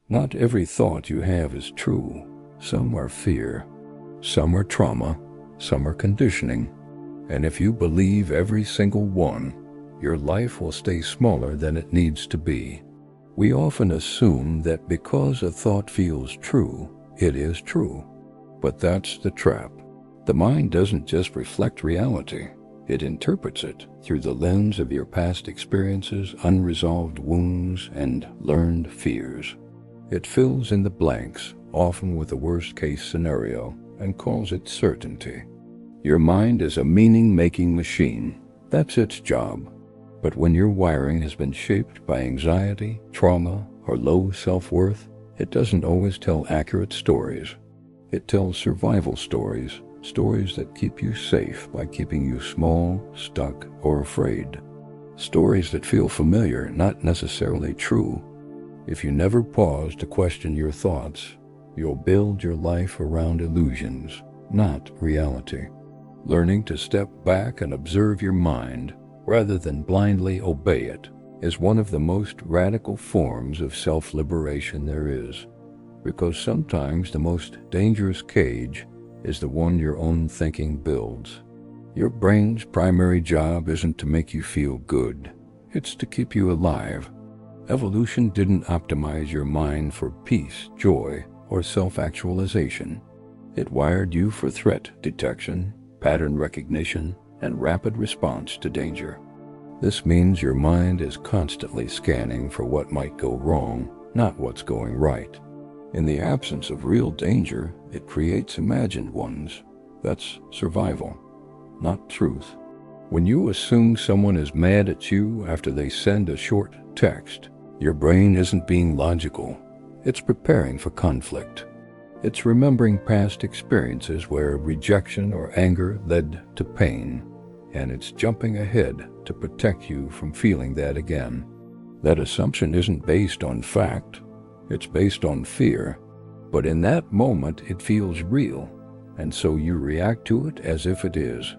Not every thought you have is true. Some are fear, some are trauma, some are conditioning. And if you believe every single one, your life will stay smaller than it needs to be. We often assume that because a thought feels true, it is true. But that's the trap. The mind doesn't just reflect reality. It interprets it through the lens of your past experiences, unresolved wounds, and learned fears. It fills in the blanks, often with the worst-case scenario, and calls it certainty. Your mind is a meaning-making machine. That's its job. But when your wiring has been shaped by anxiety, trauma, or low self-worth, it doesn't always tell accurate stories. It tells survival stories, stories that keep you safe by keeping you small, stuck, or afraid. Stories that feel familiar, not necessarily true. If you never pause to question your thoughts, you'll build your life around illusions, not reality. Learning to step back and observe your mind, rather than blindly obey it, is one of the most radical forms of self-liberation there is, because sometimes the most dangerous cage is the one your own thinking builds. Your brain's primary job isn't to make you feel good, it's to keep you alive. Evolution didn't optimize your mind for peace, joy, or self-actualization. It wired you for threat detection, pattern recognition, and rapid response to danger. This means your mind is constantly scanning for what might go wrong, not what's going right. In the absence of real danger, it creates imagined ones. That's survival, not truth. When you assume someone is mad at you after they send a short text, your brain isn't being logical. It's preparing for conflict. It's remembering past experiences where rejection or anger led to pain, and it's jumping ahead to protect you from feeling that again. That assumption isn't based on fact, it's based on fear, but in that moment it feels real, and so you react to it as if it is.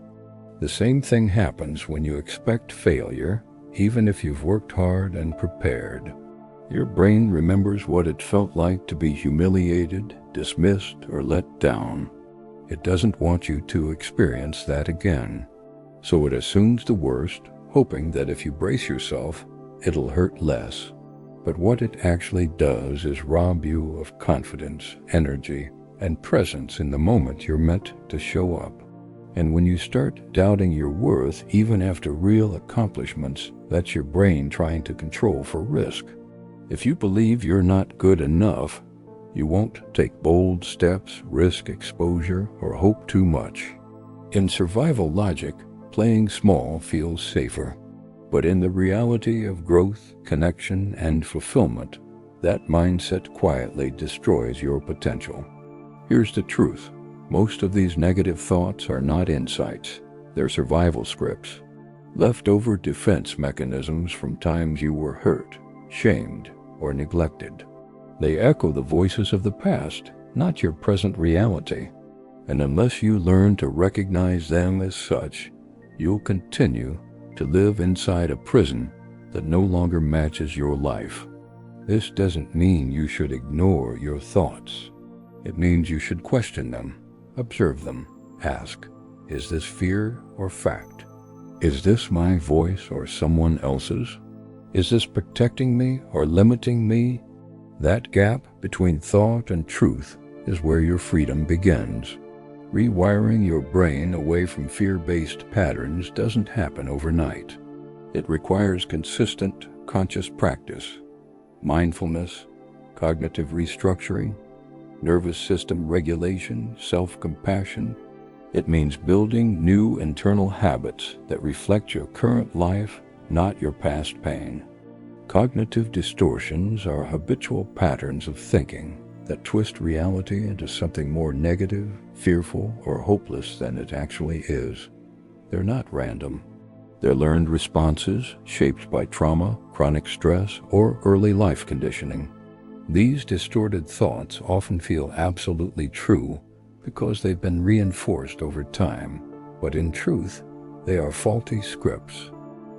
The same thing happens when you expect failure, even if you've worked hard and prepared. Your brain remembers what it felt like to be humiliated, dismissed, or let down. It doesn't want you to experience that again. So it assumes the worst, hoping that if you brace yourself, it'll hurt less. But what it actually does is rob you of confidence, energy, and presence in the moment you're meant to show up. And when you start doubting your worth, even after real accomplishments, that's your brain trying to control for risk. If you believe you're not good enough, you won't take bold steps, risk exposure, or hope too much. In survival logic, playing small feels safer. But in the reality of growth, connection, and fulfillment, that mindset quietly destroys your potential. Here's the truth. Most of these negative thoughts are not insights. They're survival scripts. Leftover defense mechanisms from times you were hurt, shamed, or neglected. They echo the voices of the past, not your present reality. And unless you learn to recognize them as such, you'll continue to live inside a prison that no longer matches your life. This doesn't mean you should ignore your thoughts. It means you should question them, observe them, ask, is this fear or fact? Is this my voice or someone else's? Is this protecting me or limiting me? That gap between thought and truth is where your freedom begins. Rewiring your brain away from fear-based patterns doesn't happen overnight. It requires consistent, conscious practice, mindfulness, cognitive restructuring, nervous system regulation, self-compassion. It means building new internal habits that reflect your current life, not your past pain. Cognitive distortions are habitual patterns of thinking that twist reality into something more negative, fearful, or hopeless than it actually is. They're not random. They're learned responses shaped by trauma, chronic stress, or early life conditioning. These distorted thoughts often feel absolutely true because they've been reinforced over time, but in truth, they are faulty scripts.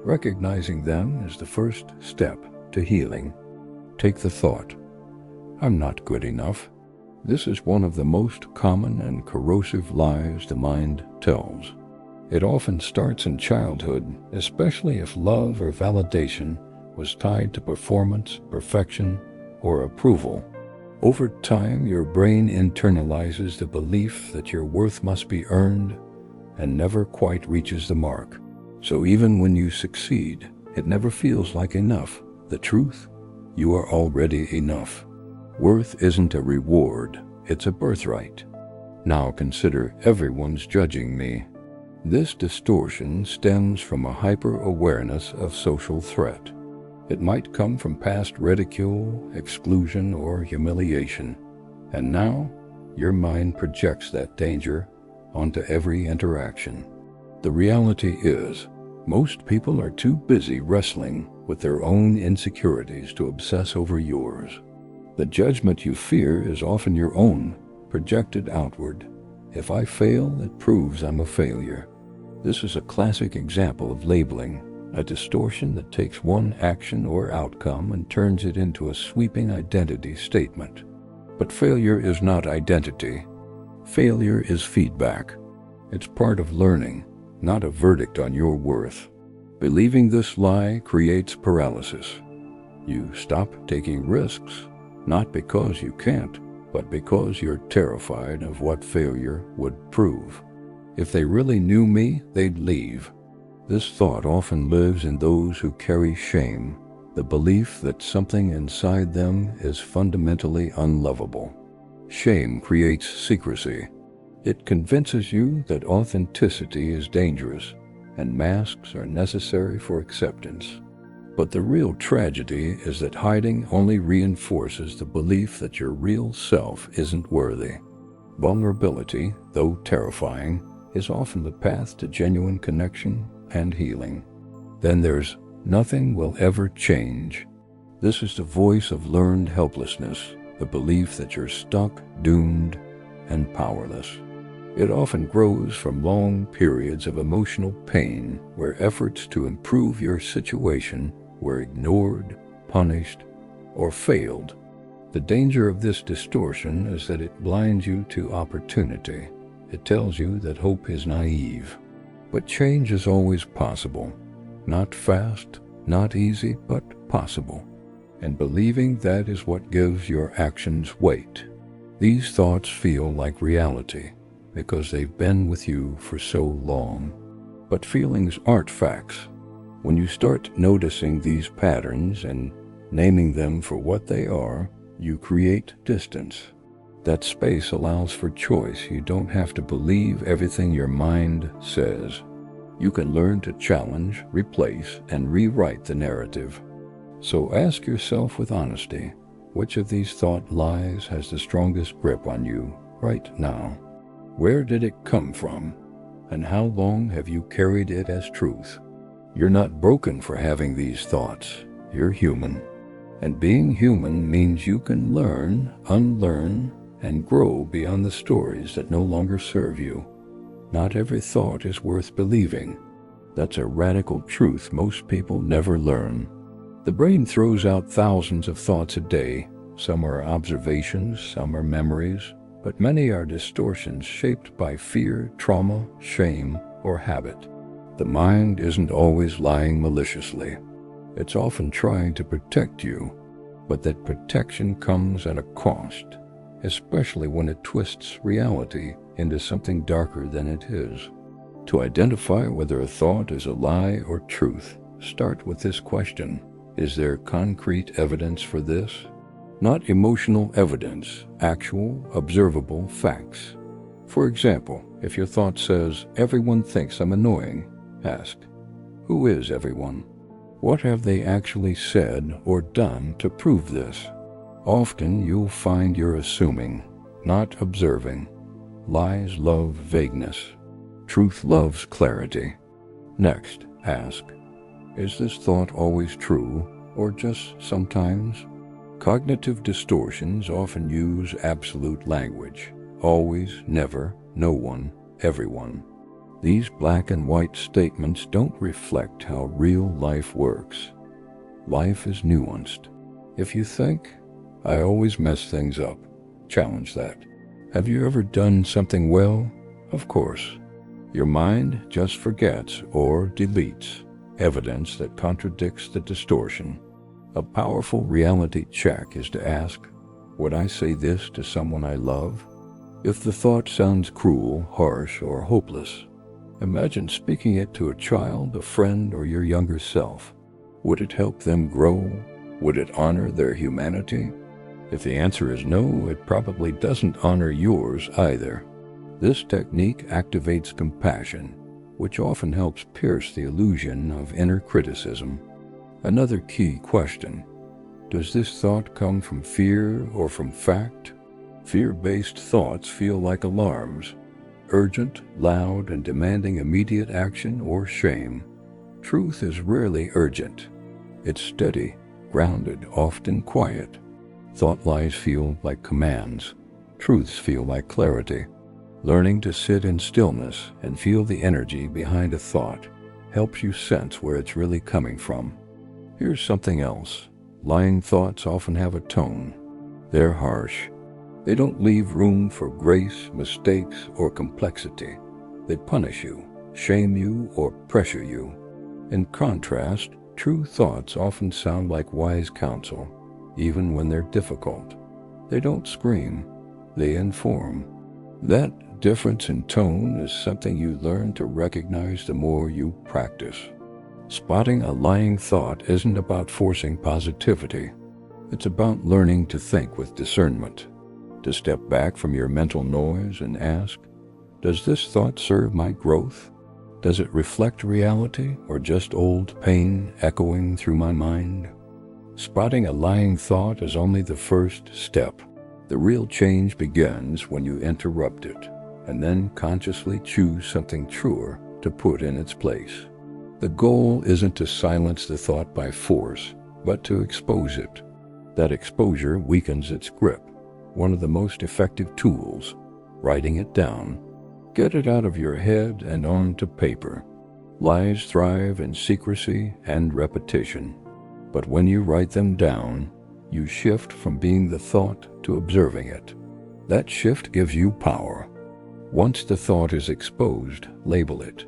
Recognizing them is the first step to healing. Take the thought, I'm not good enough. This is one of the most common and corrosive lies the mind tells. It often starts in childhood, especially if love or validation was tied to performance, perfection, or approval. Over time, your brain internalizes the belief that your worth must be earned and never quite reaches the mark. So even when you succeed, it never feels like enough. The truth? You are already enough. Worth isn't a reward, it's a birthright. Now consider everyone's judging me. This distortion stems from a hyper-awareness of social threat. It might come from past ridicule, exclusion, or humiliation. And now, your mind projects that danger onto every interaction. The reality is, most people are too busy wrestling with their own insecurities to obsess over yours. The judgment you fear is often your own, projected outward. If I fail, it proves I'm a failure. This is a classic example of labeling, a distortion that takes one action or outcome and turns it into a sweeping identity statement. But failure is not identity. Failure is feedback. It's part of learning, not a verdict on your worth. Believing this lie creates paralysis. You stop taking risks, not because you can't, but because you're terrified of what failure would prove. If they really knew me, they'd leave. This thought often lives in those who carry shame, the belief that something inside them is fundamentally unlovable. Shame creates secrecy. It convinces you that authenticity is dangerous and masks are necessary for acceptance. But the real tragedy is that hiding only reinforces the belief that your real self isn't worthy. Vulnerability, though terrifying, is often the path to genuine connection and healing. Then there's nothing will ever change. This is the voice of learned helplessness, the belief that you're stuck, doomed, and powerless. It often grows from long periods of emotional pain where efforts to improve your situation were ignored, punished, or failed. The danger of this distortion is that it blinds you to opportunity. It tells you that hope is naive. But change is always possible. Not fast, not easy, but possible. And believing that is what gives your actions weight. These thoughts feel like reality because they've been with you for so long. But feelings aren't facts. When you start noticing these patterns and naming them for what they are, you create distance. That space allows for choice. You don't have to believe everything your mind says. You can learn to challenge, replace, and rewrite the narrative. So ask yourself with honesty, which of these thought lies has the strongest grip on you right now? Where did it come from? And how long have you carried it as truth? You're not broken for having these thoughts. You're human. And being human means you can learn, unlearn, and grow beyond the stories that no longer serve you. Not every thought is worth believing. That's a radical truth most people never learn. The brain throws out thousands of thoughts a day. Some are observations, some are memories, but many are distortions shaped by fear, trauma, shame, or habit. The mind isn't always lying maliciously. It's often trying to protect you, but that protection comes at a cost, especially when it twists reality into something darker than it is. To identify whether a thought is a lie or truth, start with this question. Is there concrete evidence for this? Not emotional evidence, actual, observable facts. For example, if your thought says, "Everyone thinks I'm annoying," ask, who is everyone? What have they actually said or done to prove this? Often you'll find you're assuming, not observing. Lies love vagueness. Truth loves clarity. Next, ask, is this thought always true or just sometimes? Cognitive distortions often use absolute language. Always, never, no one, everyone. These black and white statements don't reflect how real life works. Life is nuanced. If you think, I always mess things up. Challenge that. Have you ever done something well? Of course. Your mind just forgets or deletes evidence that contradicts the distortion. A powerful reality check is to ask, would I say this to someone I love? If the thought sounds cruel, harsh, or hopeless, imagine speaking it to a child, a friend, or your younger self. Would it help them grow? Would it honor their humanity? If the answer is no, it probably doesn't honor yours either. This technique activates compassion, which often helps pierce the illusion of inner criticism. Another key question: does this thought come from fear or from fact? Fear-based thoughts feel like alarms, urgent, loud, and demanding immediate action or shame. Truth is rarely urgent. It's steady, grounded, often quiet. Thought lies feel like commands. Truths feel like clarity. Learning to sit in stillness and feel the energy behind a thought helps you sense where it's really coming from. Here's something else. Lying thoughts often have a tone. They're harsh. They don't leave room for grace, mistakes, or complexity. They punish you, shame you, or pressure you. In contrast, true thoughts often sound like wise counsel, even when they're difficult. They don't scream, they inform. That difference in tone is something you learn to recognize the more you practice. Spotting a lying thought isn't about forcing positivity. It's about learning to think with discernment, to step back from your mental noise and ask, does this thought serve my growth? Does it reflect reality or just old pain echoing through my mind? Spotting a lying thought is only the first step. The real change begins when you interrupt it and then consciously choose something truer to put in its place. The goal isn't to silence the thought by force, but to expose it. That exposure weakens its grip. One of the most effective tools, writing it down. Get it out of your head and onto paper. Lies thrive in secrecy and repetition. But when you write them down, you shift from being the thought to observing it. That shift gives you power. Once the thought is exposed, label it.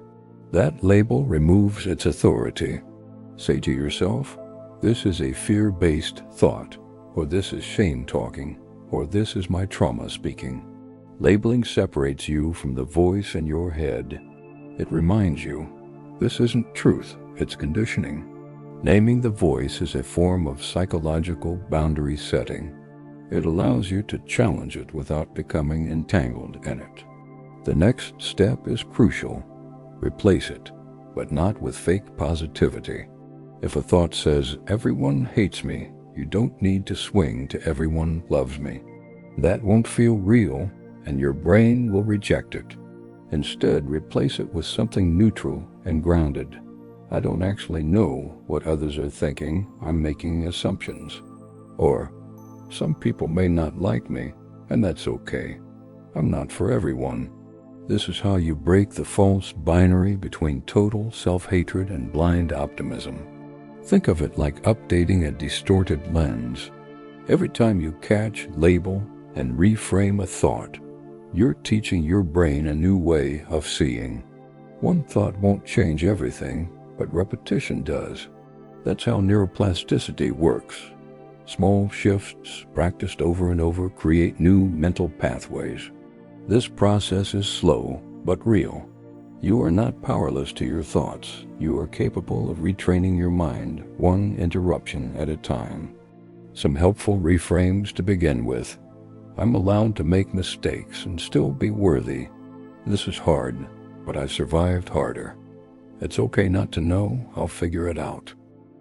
That label removes its authority. Say to yourself, this is a fear-based thought, or this is shame-talking, or this is my trauma speaking. Labeling separates you from the voice in your head. It reminds you, this isn't truth, it's conditioning. Naming the voice is a form of psychological boundary setting. It allows you to challenge it without becoming entangled in it. The next step is crucial. Replace it, but not with fake positivity. If a thought says, everyone hates me, you don't need to swing to everyone loves me. That won't feel real, and your brain will reject it. Instead, replace it with something neutral and grounded. I don't actually know what others are thinking, I'm making assumptions. Or, some people may not like me, and that's okay. I'm not for everyone. This is how you break the false binary between total self-hatred and blind optimism. Think of it like updating a distorted lens. Every time you catch, label, and reframe a thought, you're teaching your brain a new way of seeing. One thought won't change everything, but repetition does. That's how neuroplasticity works. Small shifts practiced over and over create new mental pathways. This process is slow, but real. You are not powerless to your thoughts. You are capable of retraining your mind, one interruption at a time. Some helpful reframes to begin with. I'm allowed to make mistakes and still be worthy. This is hard, but I survived harder. It's okay not to know, I'll figure it out.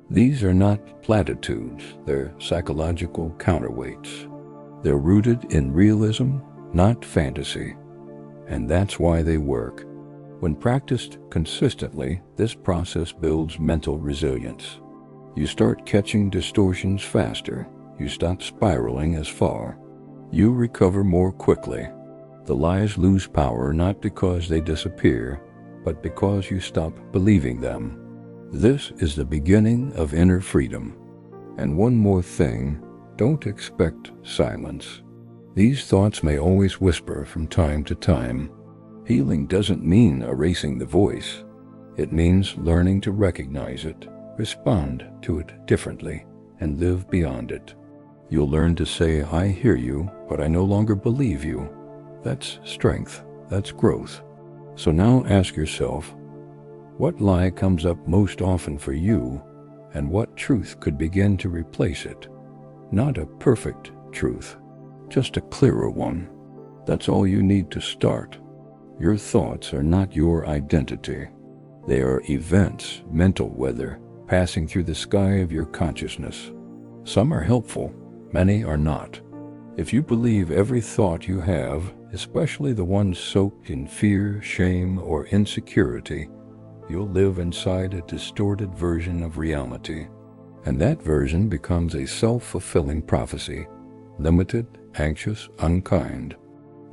These are not platitudes, they're psychological counterweights. They're rooted in realism, not fantasy. And that's why they work. When practiced consistently, this process builds mental resilience. You start catching distortions faster. You stop spiraling as far. You recover more quickly. The lies lose power not because they disappear, but because you stop believing them. This is the beginning of inner freedom. And one more thing, don't expect silence. These thoughts may always whisper from time to time. Healing doesn't mean erasing the voice. It means learning to recognize it, respond to it differently, and live beyond it. You'll learn to say, "I hear you, but I no longer believe you." That's strength. That's growth. So now ask yourself, what lie comes up most often for you, and what truth could begin to replace it? Not a perfect truth, just a clearer one. That's all you need to start. Your thoughts are not your identity. They are events, mental weather, passing through the sky of your consciousness. Some are helpful, many are not. If you believe every thought you have, especially the ones soaked in fear, shame, or insecurity, you'll live inside a distorted version of reality. And that version becomes a self-fulfilling prophecy, limited, anxious, unkind.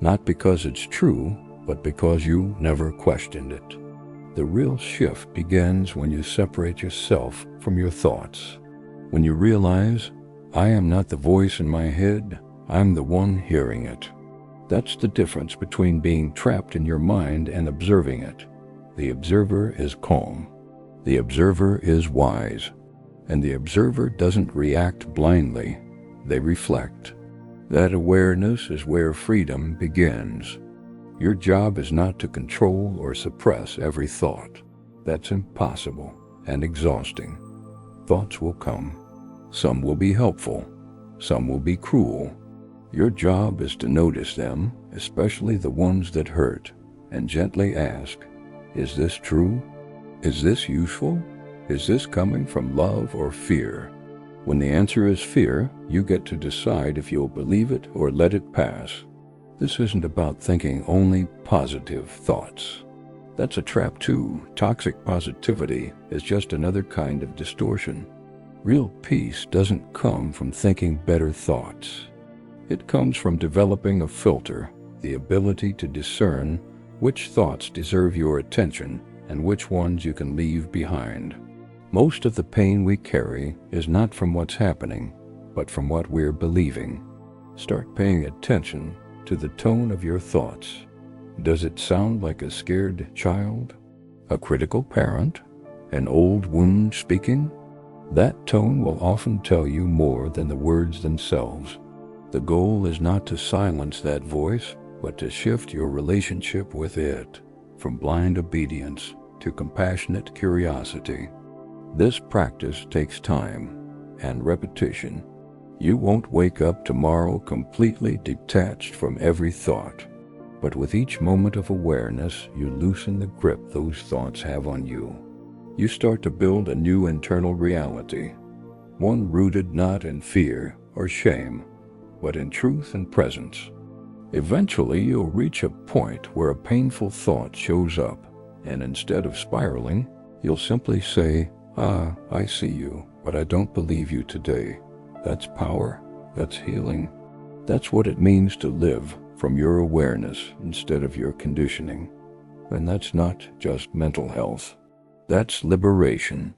Not because it's true, but because you never questioned it. The real shift begins when you separate yourself from your thoughts. When you realize, I am not the voice in my head, I'm the one hearing it. That's the difference between being trapped in your mind and observing it. The observer is calm. The observer is wise. And the observer doesn't react blindly. They reflect. That awareness is where freedom begins. Your job is not to control or suppress every thought. That's impossible and exhausting. Thoughts will come. Some will be helpful. Some will be cruel. Your job is to notice them, especially the ones that hurt, and gently ask, is this true? Is this useful? Is this coming from love or fear? When the answer is fear, you get to decide if you'll believe it or let it pass. This isn't about thinking only positive thoughts. That's a trap too. Toxic positivity is just another kind of distortion. Real peace doesn't come from thinking better thoughts. It comes from developing a filter, the ability to discern which thoughts deserve your attention and which ones you can leave behind. Most of the pain we carry is not from what's happening, but from what we're believing. Start paying attention to the tone of your thoughts. Does it sound like a scared child? A critical parent? An old wound speaking? That tone will often tell you more than the words themselves. The goal is not to silence that voice, but to shift your relationship with it, from blind obedience to compassionate curiosity. This practice takes time and repetition. You won't wake up tomorrow completely detached from every thought, but with each moment of awareness, you loosen the grip those thoughts have on you. You start to build a new internal reality, one rooted not in fear or shame, but in truth and presence. Eventually, you'll reach a point where a painful thought shows up, and instead of spiraling, you'll simply say, I see you, but I don't believe you today. That's power. That's healing. That's what it means to live from your awareness instead of your conditioning. And that's not just mental health. That's liberation.